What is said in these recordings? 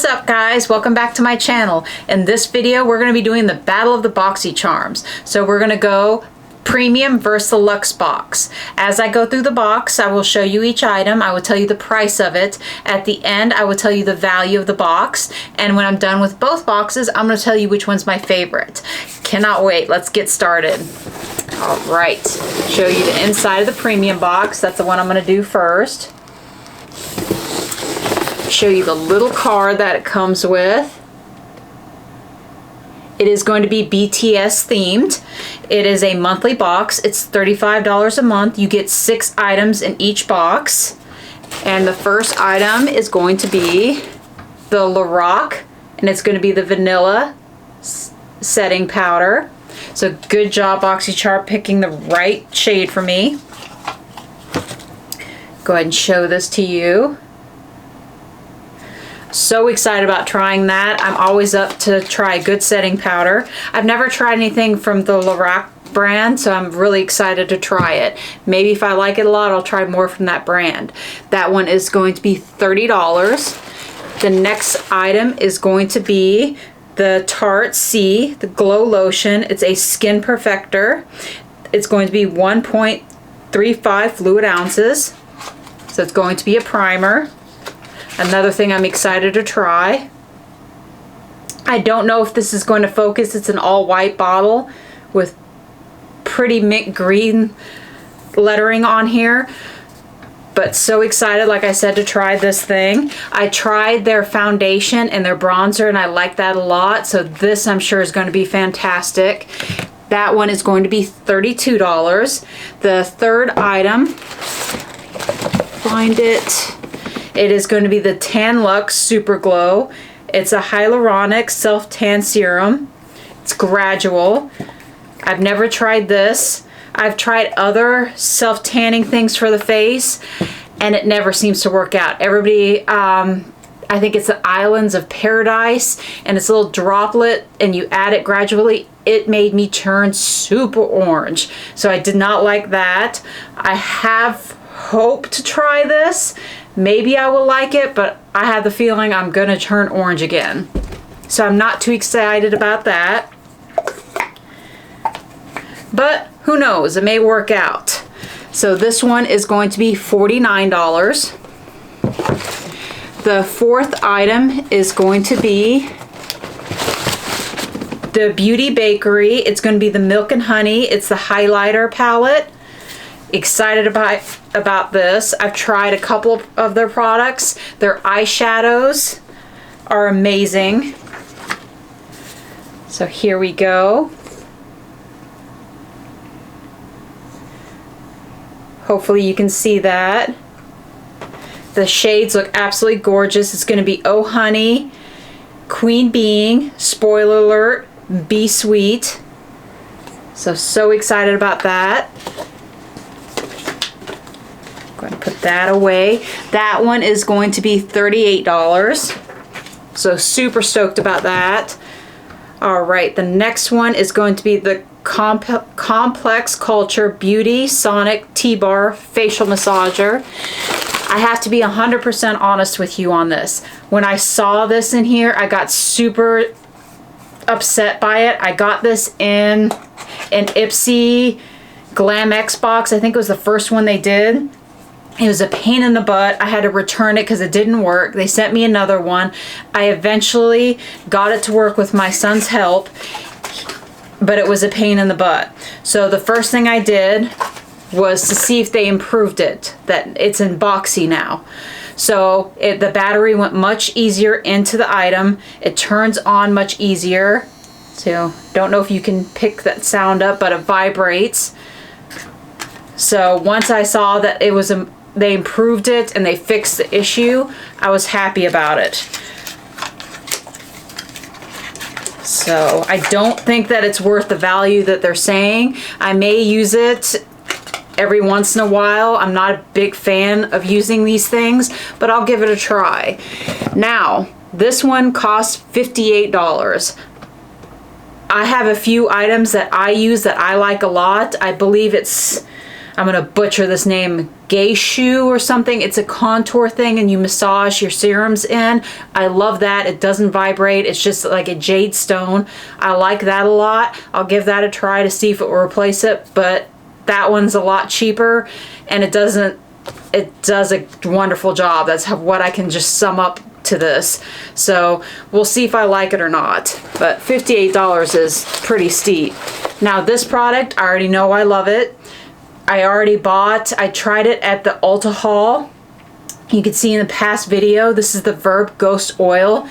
What's up guys? Welcome back to my channel. In this video we're going to be doing the battle of the BoxyCharms. So we're going to go premium versus the Luxe box. As I go through the box, I will show you each item. I will tell you the price of it. At the end, I will tell you the value of the box. And when I'm done with both boxes, I'm going to tell you which one's my favorite. Cannot wait. Let's get started. All right. Show you the inside of the premium box. That's the one I'm going to do first. Show you the little card that it comes with. It is going to be BTS themed. It is a monthly box. It's $35 a month. You get 6 items in each box. And the first item is going to be the Lorac, and it's going to be the vanilla setting powder. So good job, BoxyCharm, picking the right shade for me. Go ahead and show this to you. So excited about trying that. I'm always up to try a good setting powder. I've never tried anything from the Lorac brand, so I'm really excited to try it. Maybe if I like it a lot, I'll try more from that brand. That one is going to be $30. The next item is going to be the Tarte C, the Glow Lotion. It's a skin perfector. It's going to be 1.35 fluid ounces. So it's going to be a primer. Another thing I'm excited to try. I don't know if this is going to focus. It's an all white bottle with pretty mint green lettering on here. But so excited, like I said, to try this thing. I tried their foundation and their bronzer and I like that a lot. So this I'm sure is going to be fantastic. That one is going to be $32. The third item, find it. It is going to be the Lux Super Glow. It's a hyaluronic self-tan serum. It's gradual. I've never tried this. I've tried other self-tanning things for the face, and it never seems to work out. Everybody, I think it's the Islands of Paradise, and it's a little droplet, and you add it gradually. It made me turn super orange, so I did not like that. I have hope to try this. Maybe I will like it, but I have the feeling I'm gonna turn orange again. So I'm not too excited about that. But who knows, it may work out. So this one is going to be $49. The fourth item is going to be the Beauty Bakery. It's going to be the Milk and Honey. It's the highlighter palette. Excited about this. I've tried a couple of their products. Their eyeshadows are amazing. So here we go. Hopefully you can see that. The shades look absolutely gorgeous. It's going to be Oh Honey, Queen Being, spoiler alert, Be Sweet. So excited about that. Go ahead and put that away. That one is going to be $38. So super stoked about that. All right, the next one is going to be the Complex Culture Beauty Sonic T-Bar Facial Massager. I have to be 100% honest with you on this. When I saw this in here, I got super upset by it. I got this in an Ipsy Glam X box. I think it was the first one they did. It was a pain in the butt. I had to return it because it didn't work. They sent me another one. I eventually got it to work with my son's help, but it was a pain in the butt. So the first thing I did was to see if they improved it, that it's in Boxy now. So the battery went much easier into the item. It turns on much easier. So don't know if you can pick that sound up, but it vibrates. So once I saw that it was they improved it and they fixed the issue, I was happy about it. So I don't think that it's worth the value that they're saying. I may use it every once in a while. I'm not a big fan of using these things, but I'll give it a try. Now, this one costs $58. I have a few items that I use that I like a lot. I believe it's I'm gonna butcher this name, Geishu or something. It's a contour thing and you massage your serums in. I love that. It doesn't vibrate. It's just like a jade stone. I like that a lot. I'll give that a try to see if it will replace it, but that one's a lot cheaper and it does a wonderful job. That's what I can just sum up to this. So we'll see if I like it or not, but $58 is pretty steep. Now this product, I already know I love it. I tried it at the Ulta haul. You can see in the past video, this is the Verb Ghost Oil.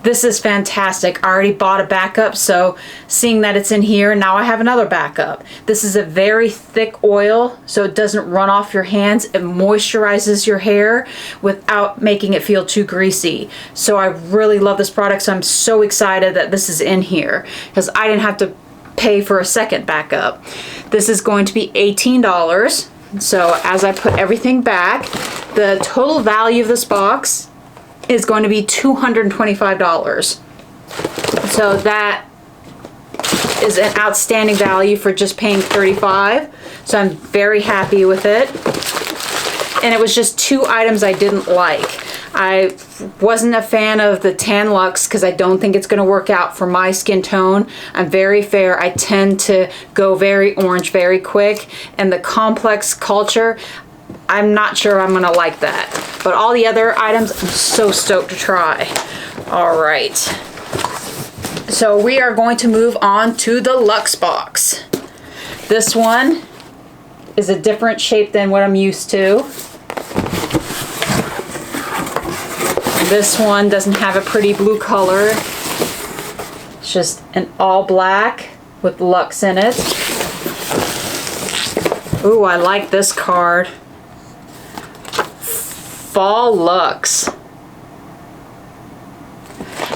This is fantastic. I already bought a backup, so seeing that it's in here, now I have another backup. This is a very thick oil, so it doesn't run off your hands. It moisturizes your hair without making it feel too greasy. So I really love this product, so I'm so excited that this is in here because I didn't have to pay for a second backup. This is going to be $18. So as I put everything back, the total value of this box is going to be $225. So that is an outstanding value for just paying $35. So I'm very happy with it. And it was just 2 items I didn't like. I wasn't a fan of the Tan Luxe because I don't think it's going to work out for my skin tone. I'm very fair. I tend to go very orange very quick. And the Complex Culture, I'm not sure I'm gonna like that. But all the other items, I'm so stoked to try. All right. So we are going to move on to the Luxe box. This one is a different shape than what I'm used to. This one doesn't have a pretty blue color. It's just an all black with Luxe in it. Ooh, I like this card. Fall Luxe.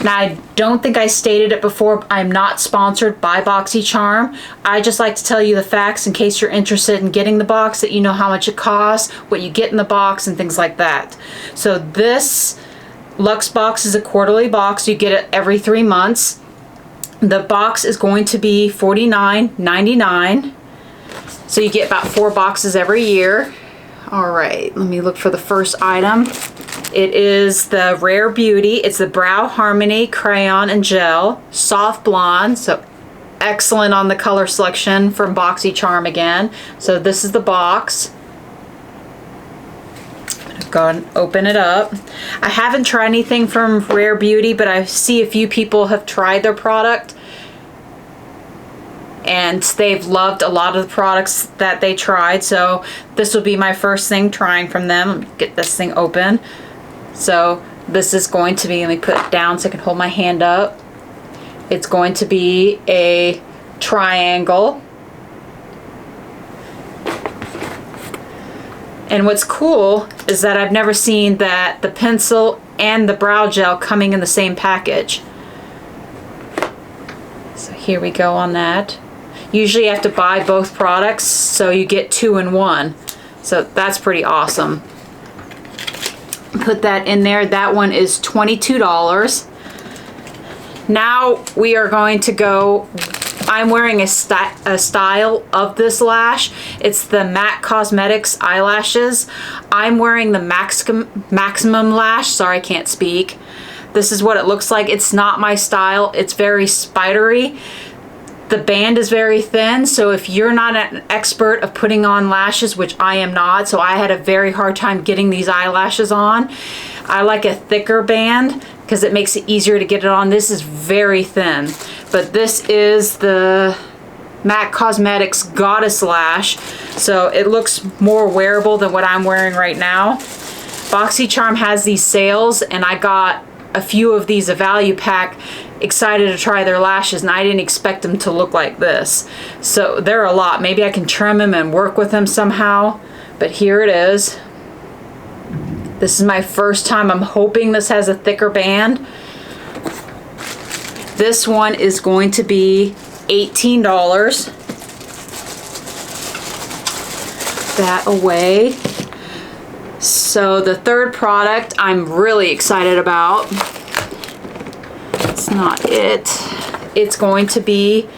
Now, I don't think I stated it before, I'm not sponsored by BoxyCharm. I just like to tell you the facts in case you're interested in getting the box, that you know how much it costs, what you get in the box, and things like that. So this Luxe box is a quarterly box. You get it every 3 months. The box is going to be $49.99. So you get about 4 boxes every year. All right, let me look for the first item. It is the Rare Beauty. It's the Brow Harmony Crayon and Gel Soft Blonde. So excellent on the color selection from BoxyCharm again. So this is the box. I'm gonna go and open it up. I haven't tried anything from Rare Beauty, but I see a few people have tried their product and they've loved a lot of the products that they tried. So this will be my first thing trying from them. Let me get this thing open. So this is going to be, let me put it down so I can hold my hand up. It's going to be a triangle. And what's cool is that I've never seen that the pencil and the brow gel coming in the same package. So here we go on that. Usually you have to buy both products, so you get 2 in 1. So that's pretty awesome. Put that in there. That one is $22. Now we are going to go, I'm wearing a style of this lash. It's the MAC Cosmetics eyelashes. I'm wearing the maximum lash. Sorry, I can't speak. This is what it looks like. It's not my style. It's very spidery. The band is very thin, so if you're not an expert of putting on lashes, which I am not, so I had a very hard time getting these eyelashes on. I like a thicker band because it makes it easier to get it on. This is very thin, but this is the MAC Cosmetics Goddess Lash, so it looks more wearable than what I'm wearing right now. BoxyCharm has these sales, and I got a few of these, a value pack, excited to try their lashes, and I didn't expect them to look like this. So they're a lot. Maybe I can trim them and work with them somehow, but here it is. This is my first time. I'm hoping this has a thicker band. This one is going to be $18. That away. So the third product I'm really excited about. It's not it. It's going to be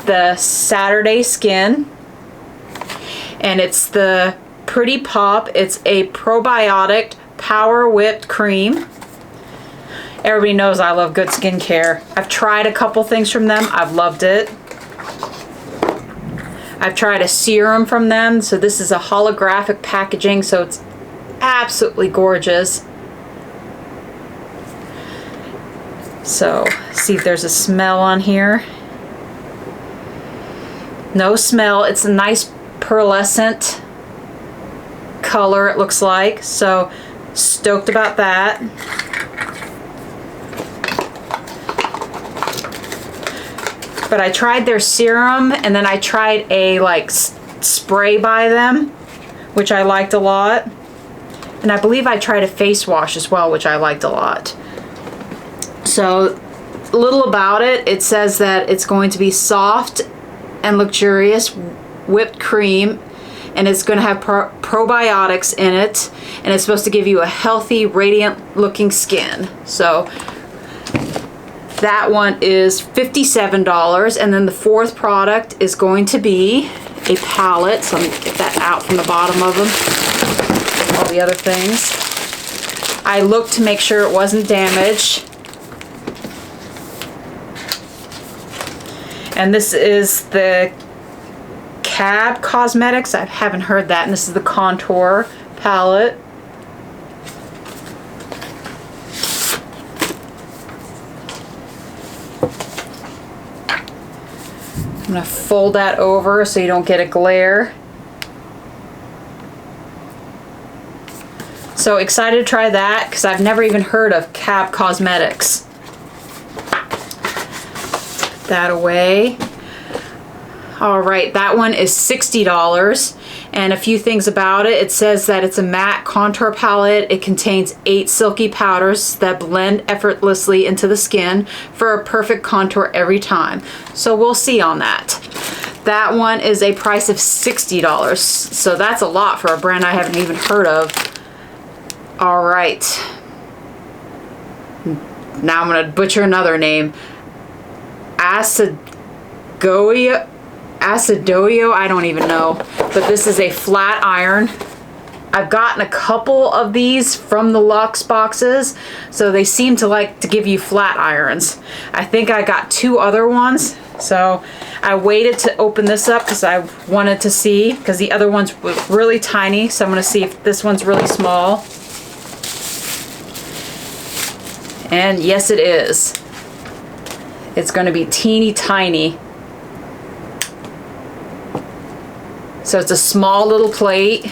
the Saturday Skin. And it's the Pretty Pop. It's a probiotic power whipped cream. Everybody knows I love good skincare. I've tried a couple things from them. I've loved it. I've tried a serum from them. So this is a holographic packaging, so it's absolutely gorgeous. So, see if there's a smell on here. No smell. It's a nice pearlescent color, it looks like. So, stoked about that. But I tried their serum, and then I tried a like spray by them, which I liked a lot. And I believe I tried a face wash as well, which I liked a lot. So, a little about it. It says that it's going to be soft and luxurious whipped cream, and it's going to have probiotics in it, and it's supposed to give you a healthy, radiant looking skin. So, that one is $57, and then the fourth product is going to be a palette. So, let me get that out from the bottom of them. All the other things. I looked to make sure it wasn't damaged. And this is the Cab Cosmetics. I haven't heard that. And this is the Contour palette. I'm going to fold that over so you don't get a glare. So excited to try that because I've never even heard of Cab Cosmetics. That away. All right, that one is $60. And a few things about it. It says that it's a matte contour palette. It contains 8 silky powders that blend effortlessly into the skin for a perfect contour every time. So we'll see on that. That one is a price of $60. So that's a lot for a brand I haven't even heard of. All right. Now I'm going to butcher another name. Acidoio, I don't even know. But this is a flat iron. I've gotten a couple of these from the Luxe boxes, so they seem to like to give you flat irons. I think I got 2 other ones, so I waited to open this up because I wanted to see, because the other ones were really tiny, so I'm going to see if this one's really small. And yes, it is. It's going to be teeny tiny. So it's a small little plate.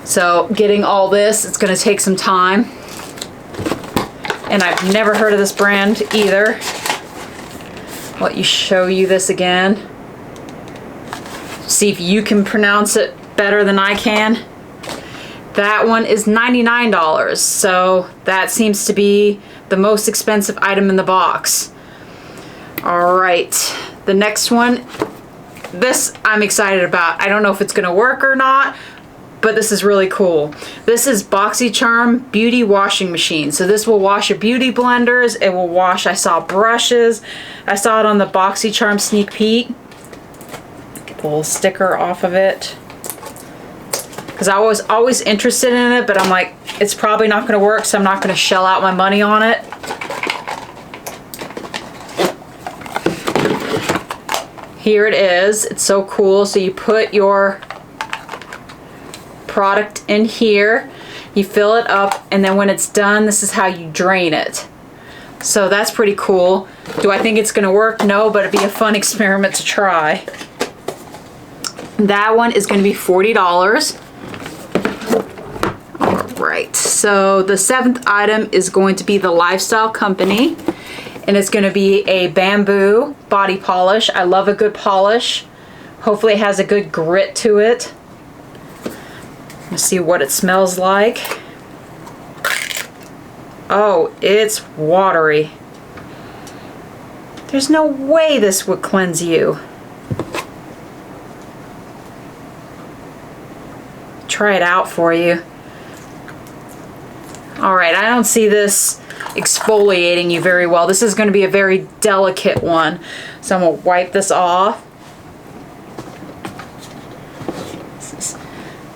So getting all this, it's going to take some time. And I've never heard of this brand either. I'll let you show you this again. See if you can pronounce it better than I can. That one is $99, so that seems to be the most expensive item in the box. All right, the next one, this I'm excited about. I don't know if it's gonna work or not, but this is really cool. This is BoxyCharm Beauty Washing Machine. So this will wash your beauty blenders. It will wash, I saw brushes. I saw it on the BoxyCharm sneak peek. Get the little sticker off of it. Because I was always interested in it, but I'm like, it's probably not going to work, so I'm not going to shell out my money on it. Here it is. It's so cool. So you put your product in here, you fill it up, and then when it's done, this is how you drain it. So that's pretty cool. Do I think it's going to work? No, but it'd be a fun experiment to try. That one is going to be $40. Right, so the 7th item is going to be the Lifestyle Company, and it's going to be a bamboo body polish. I love a good polish. Hopefully it has a good grit to it. Let's see what it smells like. Oh, it's watery. There's no way this would cleanse you. Try it out for you. Alright, I don't see this exfoliating you very well. This is going to be a very delicate one. So I'm going to wipe this off.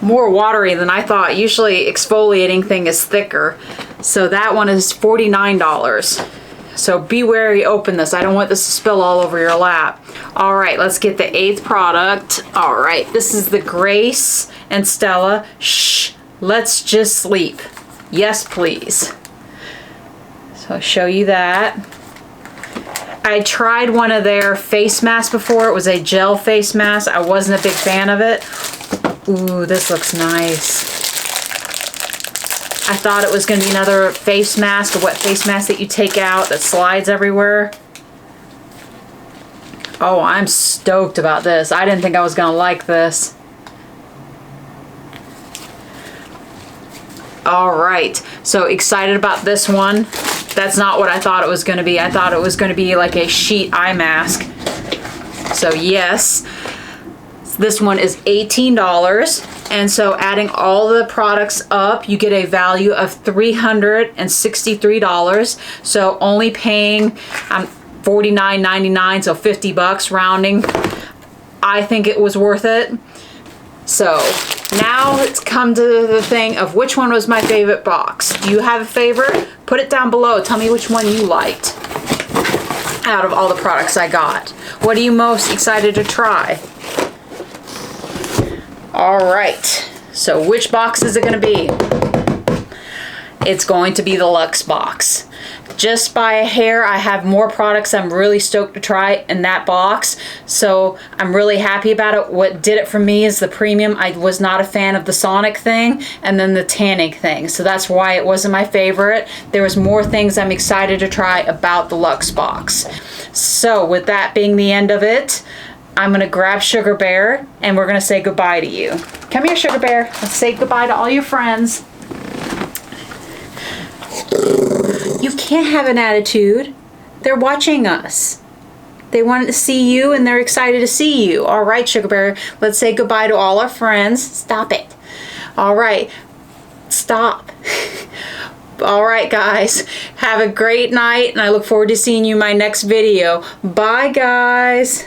more watery than I thought. Usually exfoliating thing is thicker. So that one is $49. So be wary, open this. I don't want this to spill all over your lap. All right, let's get the 8th product. All right, this is the Grace and Stella. Shh, let's just sleep. Yes, please. So I'll show you that. I tried one of their face masks before. It was a gel face mask. I wasn't a big fan of it. Ooh, this looks nice. I thought it was going to be another face mask, a wet face mask that you take out that slides everywhere. Oh, I'm stoked about this. I didn't think I was going to like this. All right, so excited about this one. That's not what I thought it was going to be. I thought it was going to be like a sheet eye mask. So yes, this one is $18. And so adding all the products up, you get a value of $363. So only paying $49.99, so 50 bucks rounding. I think it was worth it. So now let's come to the thing of which one was my favorite box. Do you have a favorite? Put it down below. Tell me which one you liked out of all the products I got. What are you most excited to try? All right, so which box is it going to be? It's going to be the Luxe box. Just by a hair, I have more products I'm really stoked to try in that box. So I'm really happy about it. What did it for me is the premium. I was not a fan of the Sonic thing and then the tanning thing. So that's why it wasn't my favorite. There was more things I'm excited to try about the Luxe box. So with that being the end of it, I'm going to grab Sugar Bear and we're going to say goodbye to you. Come here, Sugar Bear. Let's say goodbye to all your friends. You can't have an attitude. They're watching us. They wanted to see you and they're excited to see you. All right, Sugar Bear. Let's say goodbye to all our friends. Stop it. All right. Stop. All right, guys. Have a great night and I look forward to seeing you in my next video. Bye, guys.